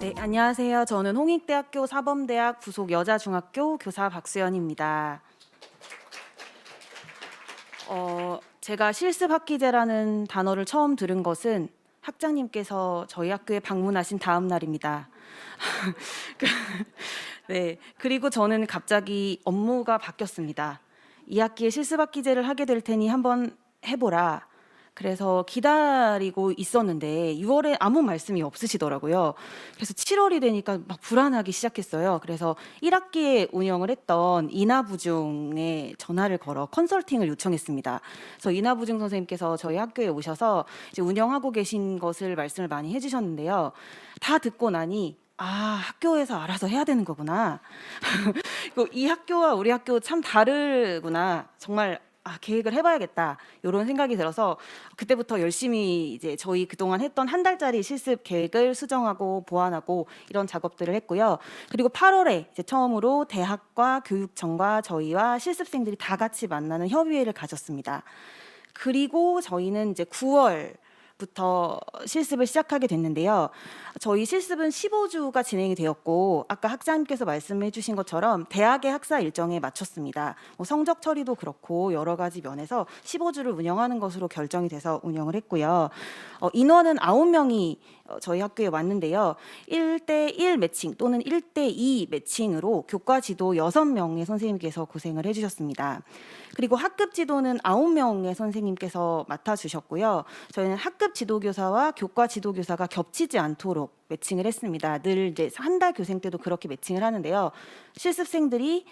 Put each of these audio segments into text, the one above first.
네, 안녕하세요. 저는 홍익대학교 사범대학 부속 여자중학교 교사 박수연입니다. 제가 실습학기제라는 단어를 처음 들은 것은 학장님께서 저희 학교에 방문하신 다음 날입니다. 네, 그리고 저는 갑자기 업무가 바뀌었습니다. 이 학기에 실습학기제를 하게 될 테니 한번 해보라. 그래서 기다리고 있었는데 6월에 아무 말씀이 없으시더라고요. 그래서 7월이 되니까 막 불안하기 시작했어요. 그래서 1학기에 운영을 했던 이나부중에 전화를 걸어 컨설팅을 요청했습니다. 그래서 이나부중 선생님께서 저희 학교에 오셔서 이제 운영하고 계신 것을 말씀을 많이 해주셨는데요. 다 듣고 나니 학교에서 알아서 해야 되는 거구나. 이 학교와 우리 학교 참 다르구나. 정말 계획을 해봐야겠다. 이런 생각이 들어서 그때부터 열심히 이제 저희 그동안 했던 한 달짜리 실습 계획을 수정하고 보완하고 이런 작업들을 했고요. 그리고 8월에 이제 처음으로 대학과 교육청과 저희와 실습생들이 다 같이 만나는 협의회를 가졌습니다. 그리고 저희는 이제 9월부터 실습을 시작하게 됐는데요. 저희 실습은 15주가 진행이 되었고 아까 학장님께서 말씀해 주신 것처럼 대학의 학사 일정에 맞췄습니다. 성적 처리도 그렇고 여러 가지 면에서 15주를 운영하는 것으로 결정이 돼서 운영을 했고요. 인원은 9명이 저희 학교에 왔는데요. 1대1 매칭 또는 1대2 매칭으로 교과 지도 6명의 선생님께서 고생을 해주셨습니다. 그리고 학급 지도는 9명의 선생님께서 맡아주셨고요. 저희는 학급 지도교사와 교과 지도교사가 겹치지 않도록 매칭을 했습니다. 늘 이제 한 달 교생 때도 그렇게 매칭을 하는데요. 실습생들이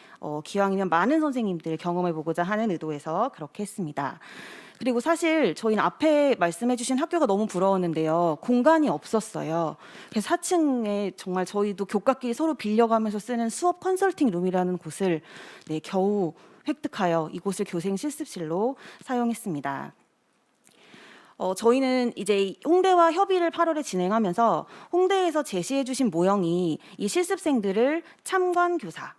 기왕이면 많은 선생님들 경험해 보고자 하는 의도에서 그렇게 했습니다. 그리고 사실 저희는 앞에 말씀해 주신 학교가 너무 부러웠는데요. 공간이 없었어요. 그래서 4층에 정말 저희도 교과끼리 서로 빌려가면서 쓰는 수업 컨설팅 룸이라는 곳을 겨우 획득하여 이곳을 교생 실습실로 사용했습니다. 저희는 이제 홍대와 협의를 8월에 진행하면서 홍대에서 제시해 주신 모형이 이 실습생들을 참관교사,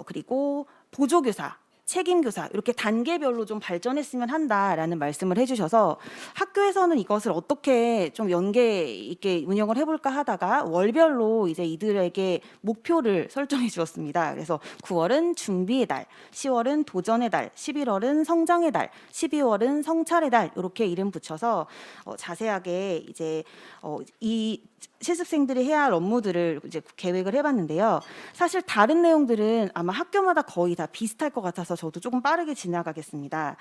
그리고 보조교사, 책임교사 이렇게 단계별로 좀 발전했으면 한다라는 말씀을 해주셔서 학교에서는 이것을 어떻게 좀 연계 있게 운영을 해볼까 하다가 월별로 이제 이들에게 목표를 설정해 주었습니다. 그래서 9월은 준비의 달, 10월은 도전의 달, 11월은 성장의 달, 12월은 성찰의 달 이렇게 이름 붙여서 자세하게 이제 이 실습생들이 해야 할 업무들을 이제 계획을 해봤는데요. 사실 다른 내용들은 아마 학교마다 거의 다 비슷할 것 같아서 저도 조금 빠르게 지나가겠습니다.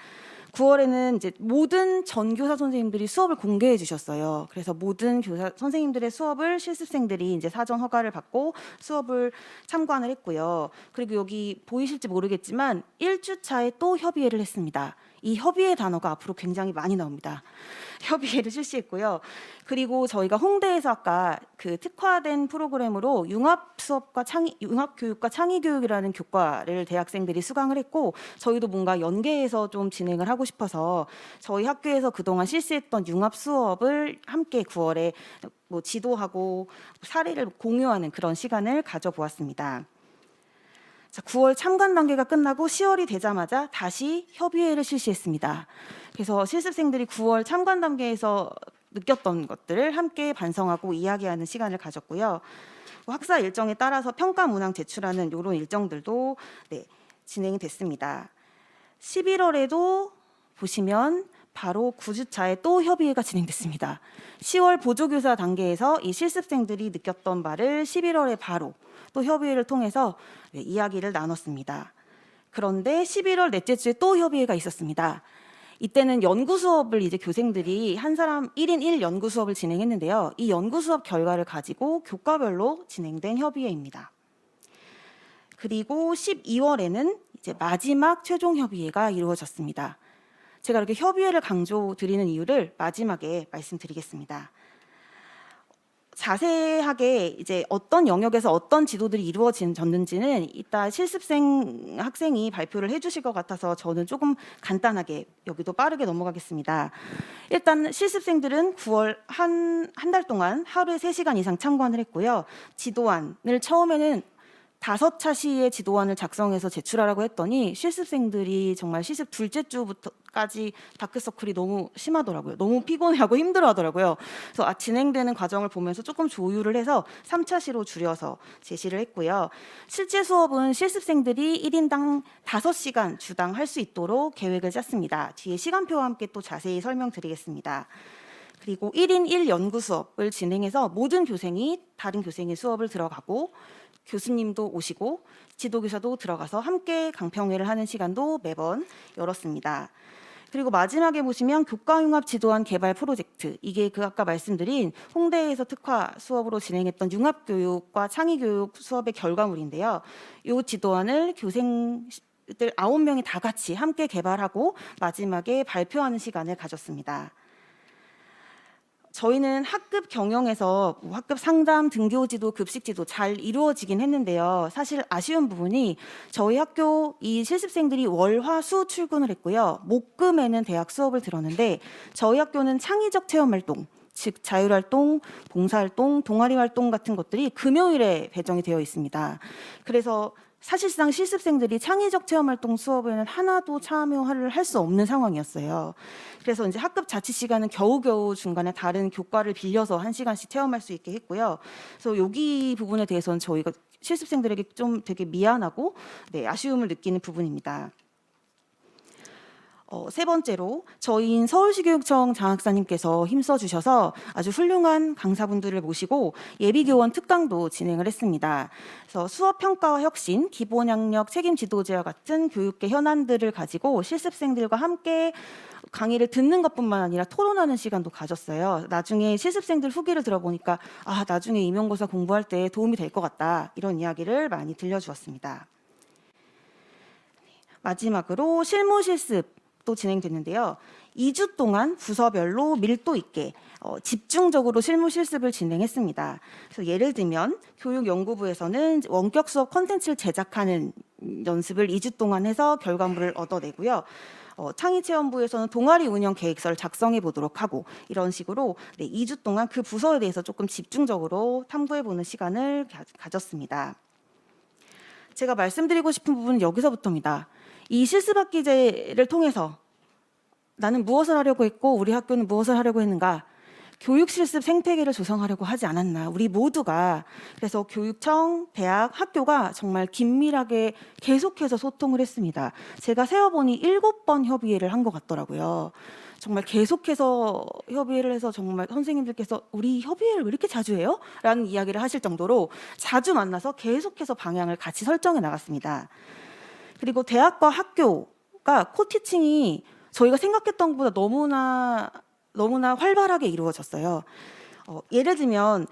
9월에는 이제 모든 전교사 선생님들이 수업을 공개해 주셨어요. 그래서 모든 교사 선생님들의 수업을 실습생들이 이제 사전 허가를 받고 수업을 참관을 했고요. 그리고 여기 보이실지 모르겠지만 1주차에 또 협의회를 했습니다. 이 협의회 단어가 앞으로 굉장히 많이 나옵니다. 협의회를 실시했고요. 그리고 저희가 홍대에서 아까 그 특화된 프로그램으로 융합교육과 창의교육이라는 교과를 대학생들이 수강을 했고 저희도 뭔가 연계해서 좀 진행을 하고 싶어서 저희 학교에서 그동안 실시했던 융합 수업을 함께 9월에 지도하고 사례를 공유하는 그런 시간을 가져보았습니다. 9월 참관 단계가 끝나고 10월이 되자마자 다시 협의회를 실시했습니다. 그래서 실습생들이 9월 참관 단계에서 느꼈던 것들을 함께 반성하고 이야기하는 시간을 가졌고요. 학사 일정에 따라서 평가 문항 제출하는 이런 일정들도 진행이 됐습니다. 11월에도 보시면 바로 9주차에 또 협의회가 진행됐습니다. 10월 보조교사 단계에서 이 실습생들이 느꼈던 바를 11월에 바로 또 협의회를 통해서 이야기를 나눴습니다. 그런데 11월 넷째 주에 또 협의회가 있었습니다. 이때는 연구 수업을 이제 교생들이 한 사람 1인 1 연구 수업을 진행했는데요. 이 연구 수업 결과를 가지고 교과별로 진행된 협의회입니다. 그리고 12월에는 이제 마지막 최종 협의회가 이루어졌습니다. 제가 이렇게 협의회를 강조드리는 이유를 마지막에 말씀드리겠습니다. 자세하게 이제 어떤 영역에서 어떤 지도들이 이루어졌는지는 이따 실습생 학생이 발표를 해주실 것 같아서 저는 조금 간단하게 여기도 빠르게 넘어가겠습니다. 일단 실습생들은 9월 한 달 동안 하루에 3시간 이상 참관을 했고요. 지도안을 처음에는 5차시의 지도안을 작성해서 제출하라고 했더니 실습생들이 정말 실습 둘째 주부터까지 다크서클이 너무 심하더라고요. 너무 피곤해하고 힘들어하더라고요. 그래서 진행되는 과정을 보면서 조금 조율을 해서 3차시로 줄여서 제시를 했고요. 실제 수업은 실습생들이 1인당 5시간 주당 할 수 있도록 계획을 짰습니다. 뒤에 시간표와 함께 또 자세히 설명드리겠습니다. 그리고 1인 1연구 수업을 진행해서 모든 교생이 다른 교생의 수업을 들어가고 교수님도 오시고 지도교사도 들어가서 함께 강평회를 하는 시간도 매번 열었습니다. 그리고 마지막에 보시면 교과융합 지도안 개발 프로젝트, 이게 아까 말씀드린 홍대에서 특화 수업으로 진행했던 융합교육과 창의교육 수업의 결과물인데요. 이 지도안을 교생들 9명이 다 같이 함께 개발하고 마지막에 발표하는 시간을 가졌습니다. 저희는 학급 경영에서 학급 상담, 등교지도, 급식지도 잘 이루어지긴 했는데요. 사실 아쉬운 부분이 저희 학교 이 실습생들이 월, 화, 수 출근을 했고요. 목, 금에는 대학 수업을 들었는데 저희 학교는 창의적 체험활동, 즉 자율활동, 봉사활동, 동아리활동 같은 것들이 금요일에 배정이 되어 있습니다. 그래서 사실상 실습생들이 창의적 체험활동 수업에는 하나도 참여를 할 수 없는 상황이었어요. 그래서 이제 학급 자치 시간은 겨우겨우 중간에 다른 교과를 빌려서 1시간씩 체험할 수 있게 했고요. 그래서 여기 부분에 대해서는 저희가 실습생들에게 좀 되게 미안하고 아쉬움을 느끼는 부분입니다. 세 번째로 저희인 서울시교육청 장학사님께서 힘써주셔서 아주 훌륭한 강사분들을 모시고 예비교원 특강도 진행을 했습니다. 그래서 수업평가와 혁신, 기본학력, 책임지도제와 같은 교육계 현안들을 가지고 실습생들과 함께 강의를 듣는 것뿐만 아니라 토론하는 시간도 가졌어요. 나중에 실습생들 후기를 들어보니까 나중에 임용고사 공부할 때 도움이 될 것 같다, 이런 이야기를 많이 들려주었습니다. 마지막으로 실무 실습 또 진행됐는데요. 2주 동안 부서별로 밀도 있게 집중적으로 실무 실습을 진행했습니다. 그래서 예를 들면 교육연구부에서는 원격 수업 콘텐츠를 제작하는 연습을 2주 동안 해서 결과물을 얻어내고요. 창의체험부에서는 동아리 운영 계획서를 작성해 보도록 하고, 이런 식으로 2주 동안 그 부서에 대해서 조금 집중적으로 탐구해보는 시간을 가졌습니다. 제가 말씀드리고 싶은 부분은 여기서부터입니다. 이 실습학기제를 통해서 나는 무엇을 하려고 했고 우리 학교는 무엇을 하려고 했는가, 교육실습 생태계를 조성하려고 하지 않았나, 우리 모두가. 그래서 교육청, 대학, 학교가 정말 긴밀하게 계속해서 소통을 했습니다. 제가 세어보니 7번 협의회를 한 것 같더라고요. 정말 계속해서 협의회를 해서 정말 선생님들께서 우리 협의회를 왜 이렇게 자주 해요? 라는 이야기를 하실 정도로 자주 만나서 계속해서 방향을 같이 설정해 나갔습니다. 그리고 대학과 학교가 코티칭이 저희가 생각했던 것보다 너무나 활발하게 이루어졌어요. 예를 들면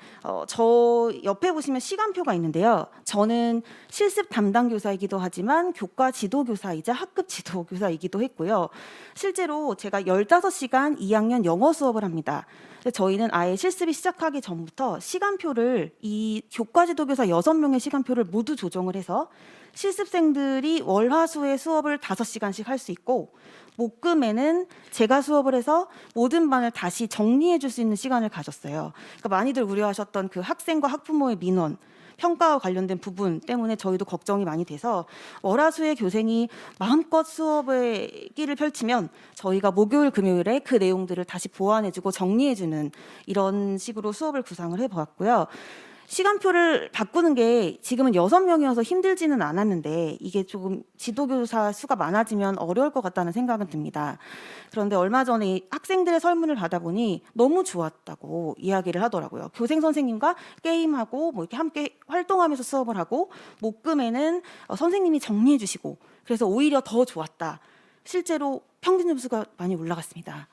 저 옆에 보시면 시간표가 있는데요. 저는 실습 담당 교사이기도 하지만 교과 지도교사이자 학급 지도교사이기도 했고요. 실제로 제가 15시간 2학년 영어 수업을 합니다. 저희는 아예 실습이 시작하기 전부터 시간표를, 이 교과 지도교사 6명의 시간표를 모두 조정을 해서 실습생들이 월, 화, 수의 수업을 5시간씩 할 수 있고, 목, 금에는 제가 수업을 해서 모든 반을 다시 정리해 줄 수 있는 시간을 가졌어요. 그러니까 많이들 우려하셨던 그 학생과 학부모의 민원, 평가와 관련된 부분 때문에 저희도 걱정이 많이 돼서 월화수의 교생이 마음껏 수업의 끼를 펼치면 저희가 목요일, 금요일에 그 내용들을 다시 보완해주고 정리해주는 이런 식으로 수업을 구상을 해보았고요. 시간표를 바꾸는 게 지금은 6명이어서 힘들지는 않았는데 이게 조금 지도교사 수가 많아지면 어려울 것 같다는 생각은 듭니다. 그런데 얼마 전에 학생들의 설문을 받아보니 너무 좋았다고 이야기를 하더라고요. 교생 선생님과 게임하고 이렇게 함께 활동하면서 수업을 하고, 목금에는 선생님이 정리해 주시고, 그래서 오히려 더 좋았다. 실제로 평균 점수가 많이 올라갔습니다.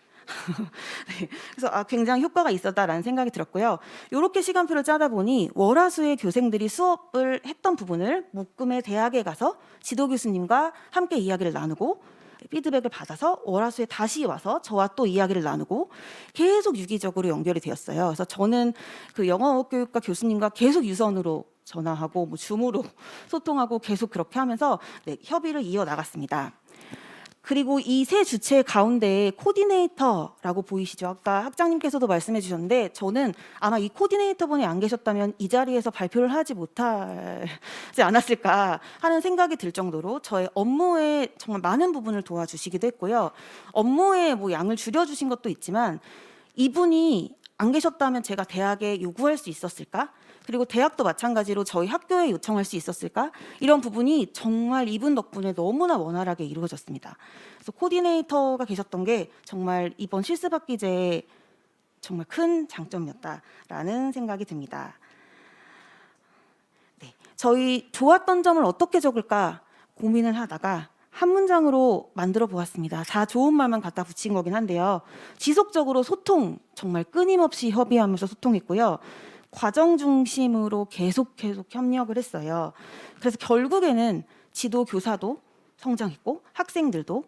네, 그래서 굉장히 효과가 있었다라는 생각이 들었고요. 이렇게 시간표를 짜다 보니 월화수의 교생들이 수업을 했던 부분을 목금의 대학에 가서 지도 교수님과 함께 이야기를 나누고 피드백을 받아서 월화수에 다시 와서 저와 또 이야기를 나누고 계속 유기적으로 연결이 되었어요. 그래서 저는 그 영어교육과 교수님과 계속 유선으로 전화하고 줌으로 소통하고 계속 그렇게 하면서 협의를 이어나갔습니다. 그리고 이 세 주체 가운데 코디네이터라고 보이시죠? 아까 학장님께서도 말씀해 주셨는데 저는 아마 이 코디네이터분이 안 계셨다면 이 자리에서 발표를 하지 못하지 않았을까 하는 생각이 들 정도로 저의 업무에 정말 많은 부분을 도와주시기도 했고요. 업무의 뭐 양을 줄여주신 것도 있지만 이분이 안 계셨다면 제가 대학에 요구할 수 있었을까? 그리고 대학도 마찬가지로 저희 학교에 요청할 수 있었을까? 이런 부분이 정말 이분 덕분에 너무나 원활하게 이루어졌습니다. 그래서 코디네이터가 계셨던 게 정말 이번 실습학기제의 정말 큰 장점이었다라는 생각이 듭니다. 네, 저희 좋았던 점을 어떻게 적을까 고민을 하다가 한 문장으로 만들어 보았습니다. 다 좋은 말만 갖다 붙인 거긴 한데요. 지속적으로 소통, 정말 끊임없이 협의하면서 소통했고요. 과정 중심으로 계속 협력을 했어요. 그래서 결국에는 지도 교사도 성장했고 학생들도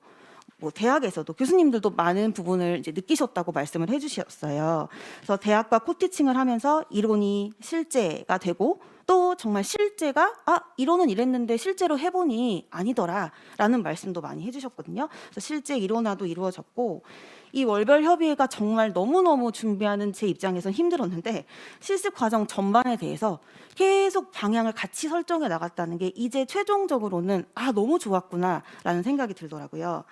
뭐 대학에서도 교수님들도 많은 부분을 이제 느끼셨다고 말씀을 해주셨어요. 그래서 대학과 코티칭을 하면서 이론이 실제가 되고 또 정말 실제가 이론은 이랬는데 실제로 해보니 아니더라라는 말씀도 많이 해주셨거든요. 그래서 실제 이론화도 이루어졌고 이 월별 협의회가 정말 너무너무 준비하는 제 입장에선 힘들었는데 실습 과정 전반에 대해서 계속 방향을 같이 설정해 나갔다는 게 이제 최종적으로는 너무 좋았구나라는 생각이 들더라고요.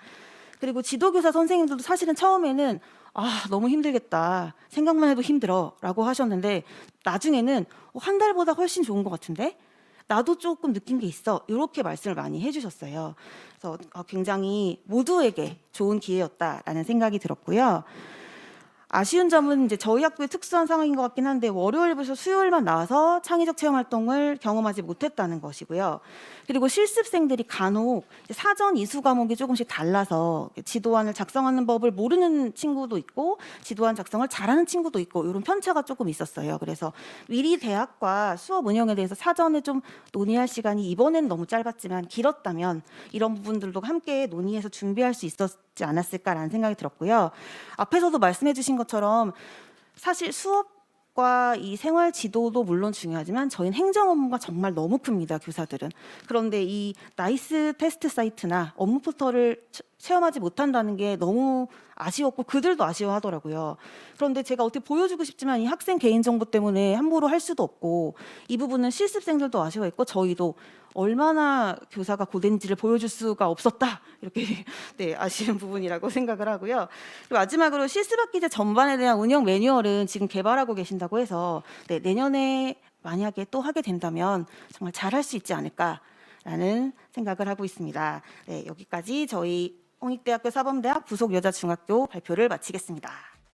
그리고 지도교사 선생님들도 사실은 처음에는 너무 힘들겠다. 생각만 해도 힘들어. 라고 하셨는데 나중에는 한 달보다 훨씬 좋은 것 같은데? 나도 조금 느낀 게 있어. 이렇게 말씀을 많이 해주셨어요. 그래서 굉장히 모두에게 좋은 기회였다라는 생각이 들었고요. 아쉬운 점은 이제 저희 학교의 특수한 상황인 것 같긴 한데 월요일부터 수요일만 나와서 창의적 체험 활동을 경험하지 못했다는 것이고요. 그리고 실습생들이 간혹 사전 이수 과목이 조금씩 달라서 지도안을 작성하는 법을 모르는 친구도 있고 지도안 작성을 잘하는 친구도 있고 이런 편차가 조금 있었어요. 그래서 미리 대학과 수업 운영에 대해서 사전에 좀 논의할 시간이 이번에는 너무 짧았지만 길었다면 이런 부분들도 함께 논의해서 준비할 수 있었지 않았을까라는 생각이 들었고요. 앞에서도 말씀해 주신 것처럼 사실 수업과 이 생활 지도도 물론 중요하지만 저희는 행정 업무가 정말 너무 큽니다. 교사들은. 그런데 이 나이스 테스트 사이트나 업무 포털을 체험하지 못한다는 게 너무 아쉬웠고 그들도 아쉬워하더라고요. 그런데 제가 어떻게 보여주고 싶지만 이 학생 개인정보 때문에 함부로 할 수도 없고 이 부분은 실습생들도 아쉬워했고 저희도 얼마나 교사가 고된지를 보여줄 수가 없었다 이렇게 아쉬운 부분이라고 생각을 하고요. 그리고 마지막으로 실습학기제 전반에 대한 운영 매뉴얼은 지금 개발하고 계신다고 해서 내년에 만약에 또 하게 된다면 정말 잘할 수 있지 않을까라는 생각을 하고 있습니다. 여기까지 저희 홍익대학교 사범대학 부속 여자중학교 발표를 마치겠습니다.